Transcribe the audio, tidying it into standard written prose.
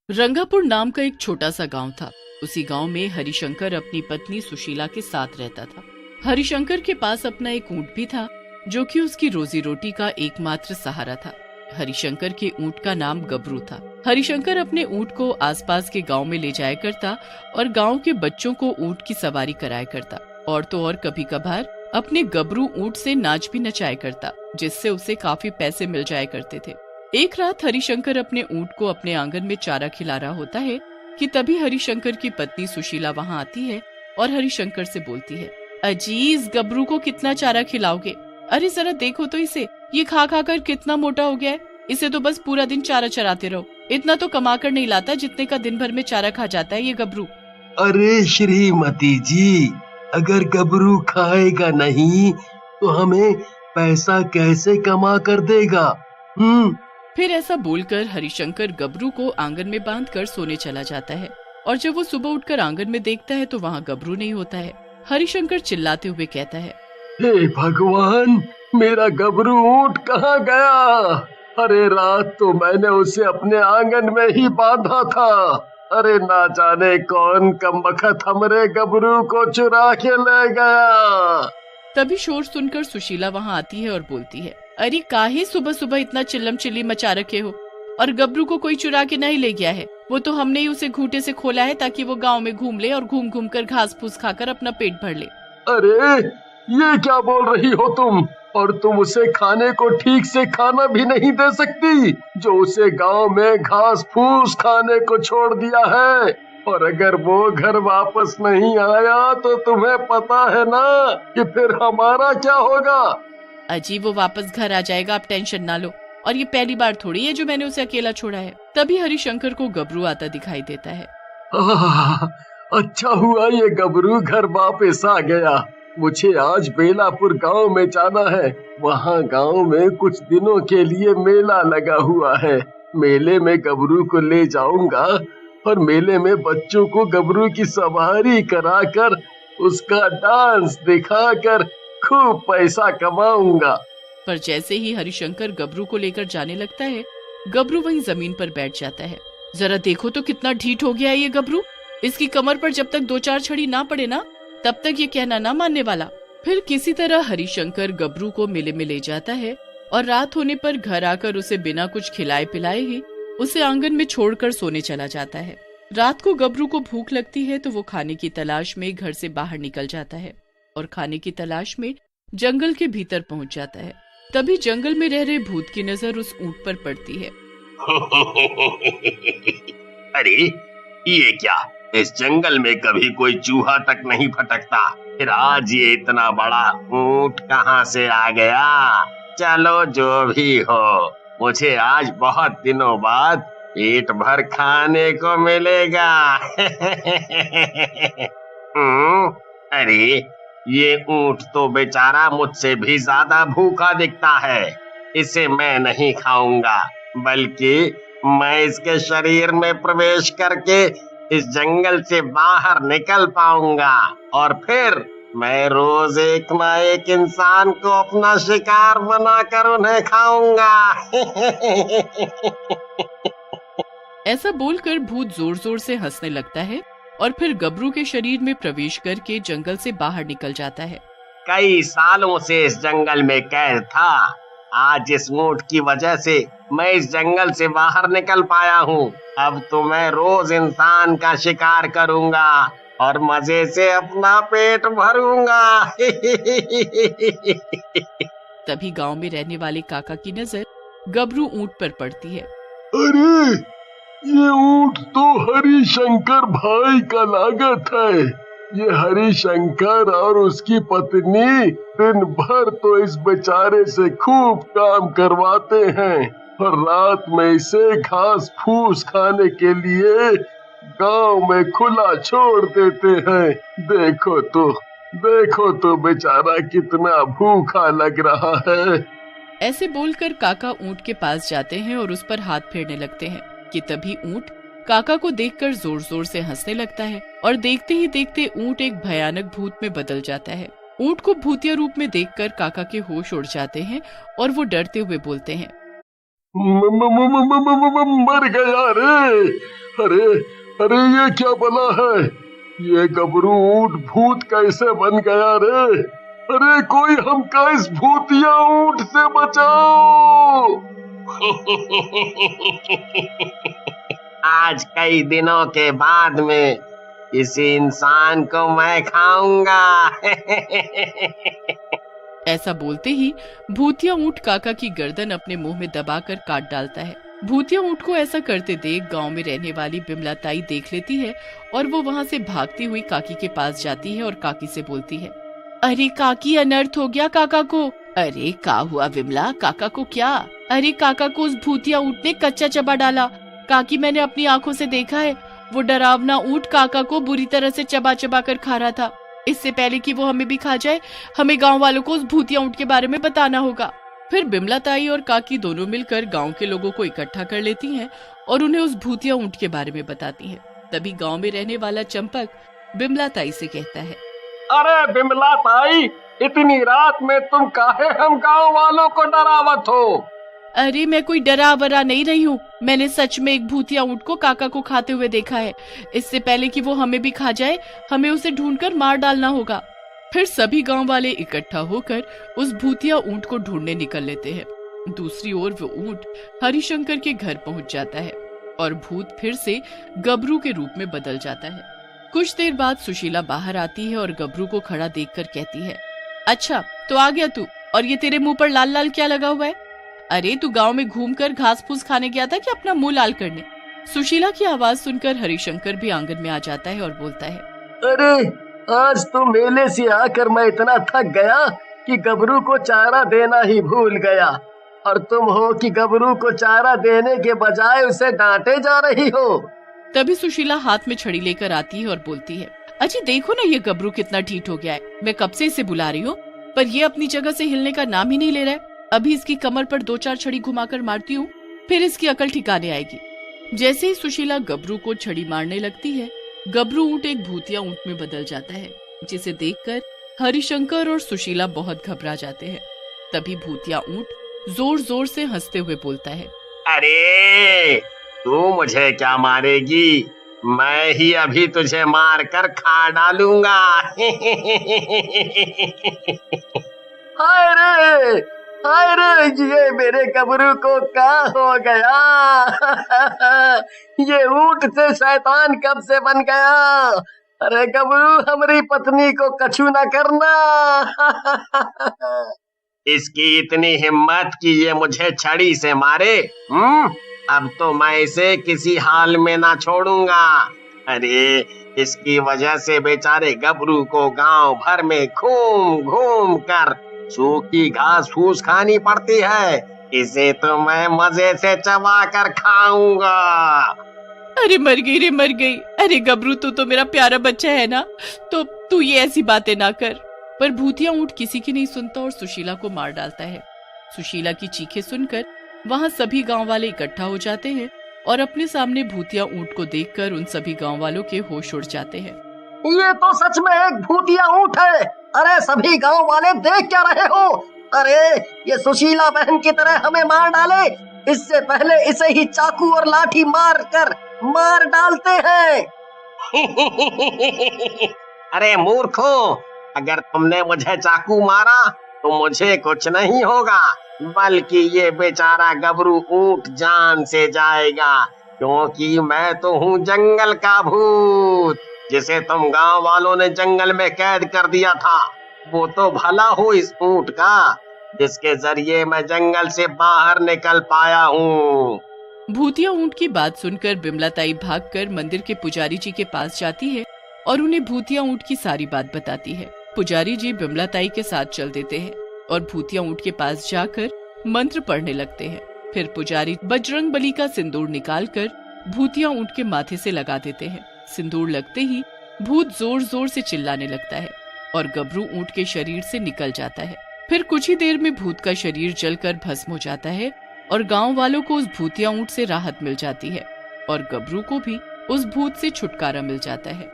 रंगापुर नाम का एक छोटा सा गांव था। उसी गांव में हरिशंकर अपनी पत्नी सुशीला के साथ रहता था। हरिशंकर के पास अपना एक ऊंट भी था, जो कि उसकी रोजी रोटी का एकमात्र सहारा था। हरिशंकर के ऊंट का नाम गबरू था। हरिशंकर अपने ऊंट को आसपास के गांव में ले जाया करता और गांव के बच्चों को ऊंट की सवारी कराया करता। और तो और कभी कभार अपने गबरू ऊंट से नाच भी नचाया करता, जिससे उसे काफी पैसे मिल जाया करते थे। एक रात हरिशंकर अपने ऊंट को अपने आंगन में चारा खिला रहा होता है कि तभी हरिशंकर की पत्नी सुशीला वहां आती है और हरिशंकर से बोलती है, अजीज गबरू को कितना चारा खिलाओगे? अरे जरा देखो तो इसे, ये खा खा कर कितना मोटा हो गया है। इसे तो बस पूरा दिन चारा चराते रहो, इतना तो कमा कर नहीं लाता जितने का दिन भर में चारा खा जाता है ये गबरू। अरे श्रीमती जी, अगर गबरू खाएगा नहीं तो हमें पैसा कैसे कमा कर देगा? फिर ऐसा बोलकर हरिशंकर गबरू को आंगन में बांधकर सोने चला जाता है। और जब वो सुबह उठकर आंगन में देखता है तो वहाँ गबरू नहीं होता है। हरिशंकर चिल्लाते हुए कहता है, हे भगवान, मेरा गबरू ऊंट कहाँ गया? अरे रात तो मैंने उसे अपने आंगन में ही बांधा था। अरे ना जाने कौन कमबख्त हमरे गबरू को चुरा के ले गया। तभी शोर सुनकर सुशीला वहाँ आती है और बोलती है, अरे काहे सुबह सुबह इतना चिल्लम चिल्ली मचा रखे हो? और गबरू को कोई चुरा के नहीं ले गया है, वो तो हमने ही उसे घूंटे से खोला है ताकि वो गांव में घूम ले और घूम घूम कर घास फूस खाकर अपना पेट भर ले। अरे ये क्या बोल रही हो तुम? और तुम उसे खाने को ठीक से खाना भी नहीं दे सकती, जो उसे गांव में घास फूस खाने को छोड़ दिया है। और अगर वो घर वापस नहीं आया तो तुम्हें पता है ना कि फिर हमारा क्या होगा? अजी वो वापस घर आ जाएगा, आप टेंशन ना लो। और ये पहली बार थोड़ी है जो मैंने उसे अकेला छोड़ा है। तभी हरिशंकर को गबरू आता दिखाई देता है। अच्छा हुआ ये गबरू घर वापस आ गया। मुझे आज बेलापुर गांव में जाना है। वहाँ गांव में कुछ दिनों के लिए मेला लगा हुआ है। मेले में गबरू को ले जाऊंगा और मेले में बच्चों को गबरू की सवारी कराकर उसका डांस दिखाकर खूब पैसा कमाऊंगा। पर जैसे ही हरिशंकर गबरू को लेकर जाने लगता है, गबरू वहीं जमीन पर बैठ जाता है। जरा देखो तो कितना ढीठ हो गया है ये गबरू। इसकी कमर पर जब तक 2-4 छड़ी ना पड़े ना, तब तक ये कहना ना मानने वाला। फिर किसी तरह हरिशंकर गबरू को मेले में ले जाता है और रात होने पर घर आकर उसे बिना कुछ खिलाए पिलाए ही उसे आंगन में छोड़कर सोने चला जाता है। रात को गबरू को भूख लगती है तो वो खाने की तलाश में घर से बाहर निकल जाता है और खाने की तलाश में जंगल के भीतर पहुंच जाता है। तभी जंगल में रह रहे भूत की नजर उस ऊंट पर पड़ती है। अरे ये क्या, इस जंगल में कभी कोई चूहा तक नहीं फटकता, फिर आज ये इतना बड़ा ऊंट कहाँ से आ गया? चलो जो भी हो, मुझे आज बहुत दिनों बाद पेट भर खाने को मिलेगा। अरे ये ऊंट तो बेचारा मुझसे भी ज्यादा भूखा दिखता है। इसे मैं नहीं खाऊंगा, बल्कि मैं इसके शरीर में प्रवेश करके इस जंगल से बाहर निकल पाऊंगा और फिर मैं रोज एक ना एक इंसान को अपना शिकार बनाकर उन्हें खाऊंगा। ऐसा बोलकर भूत जोर जोर से हंसने लगता है और फिर गबरू के शरीर में प्रवेश करके जंगल से बाहर निकल जाता है। कई सालों से इस जंगल में कैद था। आज इस ऊंट की वजह से मैं इस जंगल से बाहर निकल पाया हूँ। अब तो मैं रोज इंसान का शिकार करूंगा और मजे से अपना पेट भरूंगा। तभी गांव में रहने वाले काका की नजर गबरू ऊंट पर पड़ती है। अरे ये ऊंट तो हरिशंकर भाई का लागत है। ये हरिशंकर और उसकी पत्नी दिन भर तो इस बेचारे से खूब काम करवाते हैं और रात में इसे घास फूस खाने के लिए गांव में खुला छोड़ देते हैं। देखो तो बेचारा कितना भूखा लग रहा है। ऐसे बोलकर काका ऊंट के पास जाते हैं और उस पर हाथ फेरने लगते हैं कि तभी ऊंट काका को देखकर जोर जोर से हंसने लगता है और देखते ही देखते ऊंट एक भयानक भूत में बदल जाता है। ऊंट को भूतिया रूप में देखकर काका के होश उड़ जाते हैं और वो डरते हुए बोलते हैं, मर गया रे। अरे अरे ये क्या बला है? ये गबरू ऊंट भूत कैसे बन गया रे? अरे कोई हमका इस भूतिया ऊंट से बचाओ। आज कई दिनों के बाद में किसी इंसान को मैं खाऊंगा। ऐसा बोलते ही भूतिया ऊंट काका की गर्दन अपने मुंह में दबाकर काट डालता है। भूतिया ऊंट को ऐसा करते देख गांव में रहने वाली बिमला ताई देख लेती है और वो वहां से भागती हुई काकी के पास जाती है और काकी से बोलती है, अरे काकी अनर्थ हो गया काका को। अरे का हुआ विमला, काका को क्या? अरे काका को उस भूतिया ऊंट ने कच्चा चबा डाला। काकी मैंने अपनी आंखों से देखा है, वो डरावना ऊंट काका को बुरी तरह से चबा चबा कर खा रहा था। इससे पहले कि वो हमें भी खा जाए, हमें गांव वालों को उस भूतिया ऊंट के बारे में बताना होगा। फिर बिमला ताई और काकी दोनों मिलकर गांव के लोगों को इकट्ठा कर लेती हैं और उन्हें उस भूतिया ऊंट के बारे में बताती हैं। तभी गांव में रहने वाला चंपक बिमला ताई से कहता है, अरे बिमला ताई, इतनी रात में तुम काहे हम गांव वालों को डरावत हो? अरे मैं कोई डरा वरा नहीं रही हूँ, मैंने सच में एक भूतिया ऊंट को काका को खाते हुए देखा है। इससे पहले कि वो हमें भी खा जाए, हमें उसे ढूंढकर मार डालना होगा। फिर सभी गांव वाले इकट्ठा होकर उस भूतिया ऊंट को ढूंढने निकल लेते हैं। दूसरी ओर वो ऊंट हरिशंकर के घर पहुंच जाता है और भूत फिर से गबरू के रूप में बदल जाता है। कुछ देर बाद सुशीला बाहर आती है और गबरू को खड़ा देखकर कहती है, अच्छा तो आ गया तू, और ये तेरे मुंह पर लाल लाल क्या लगा हुआ है? अरे तू गांव में घूमकर घास फूस खाने गया था कि अपना मुंह लाल करने? सुशीला की आवाज सुनकर हरिशंकर भी आंगन में आ जाता है और बोलता है, अरे आज तो मेले से आकर मैं इतना थक गया कि गबरू को चारा देना ही भूल गया, और तुम हो कि गबरू को चारा देने के बजाय उसे डांटे जा रही हो। तभी सुशीला हाथ में छड़ी लेकर आती है और बोलती है, अजी देखो ना ये गबरू कितना ढीठ हो गया है। मैं कब से इसे बुला रही हूँ पर ये अपनी जगह से हिलने का नाम ही नहीं ले रहा है। अभी इसकी कमर पर 2-4 छड़ी घुमाकर मारती हूँ, फिर इसकी अकल ठिकाने आएगी। जैसे ही सुशीला गबरू को छड़ी मारने लगती है, गबरू ऊंट एक भूतिया ऊंट में बदल जाता है, जिसे देखकर हरिशंकर और सुशीला बहुत घबरा जाते हैं। तभी भूतिया ऊंट जोर जोर से हंसते हुए बोलता है, अरे तू मुझे क्या मारेगी? मैं ही अभी तुझे मार कर खा डालूंगा। हाय रे, ये मेरे गबरू को क्या हो गया? ये ऊंट से शैतान कब से बन गया? अरे गबरू, हमारी पत्नी को कछु न करना। इसकी इतनी हिम्मत कि ये मुझे छड़ी से मारे। अब तो मैं इसे किसी हाल में ना छोड़ूंगा। अरे इसकी वजह से बेचारे गबरू को गांव भर में घूम घूम कर सूखी घास फूस खानी पड़ती है। इसे तो मैं मजे से चबा कर खाऊंगा। अरे मर गई रे मर गई। अरे गबरू तू तो मेरा प्यारा बच्चा है ना, तो तू ये ऐसी बातें ना कर। पर भूतिया ऊंट किसी की नहीं सुनता और सुशीला को मार डालता है। सुशीला की चीखें सुनकर वहाँ सभी गांव वाले इकट्ठा हो जाते हैं और अपने सामने भूतिया ऊंट को देखकर उन सभी गांव वालों के होश उड़ जाते हैं। ये तो सच में एक भूतिया ऊंट है। अरे सभी गांव वाले देख क्या रहे हो? अरे ये सुशीला बहन की तरह हमें मार डाले, इससे पहले इसे ही चाकू और लाठी मार कर मार डालते हैं। अरे मूर्खों, अगर तुमने मुझे चाकू मारा तो मुझे कुछ नहीं होगा, बल्कि ये बेचारा गबरू ऊंट जान से जाएगा, क्योंकि मैं तो हूँ जंगल का भूत, जिसे तुम गांव वालों ने जंगल में कैद कर दिया था। वो तो भला हो इस ऊंट का, जिसके जरिए मैं जंगल से बाहर निकल पाया हूँ। भूतिया ऊंट की बात सुनकर बिमला ताई भागकर मंदिर के पुजारी जी के पास जाती है और उन्हें भूतिया ऊंट की सारी बात बताती है। पुजारी जी बिमला ताई के साथ चल देते हैं और भूतिया ऊंट के पास जाकर मंत्र पढ़ने लगते हैं। फिर पुजारी बजरंग बली का सिंदूर निकालकर भूतिया ऊंट के माथे से लगा देते हैं। सिंदूर लगते ही भूत जोर जोर से चिल्लाने लगता है और गबरू ऊंट के शरीर से निकल जाता है। फिर कुछ ही देर में भूत का शरीर जलकर भस्म हो जाता है और गांव वालों को उस भूतिया ऊंट से राहत मिल जाती है और गबरू को भी उस भूत से छुटकारा मिल जाता है।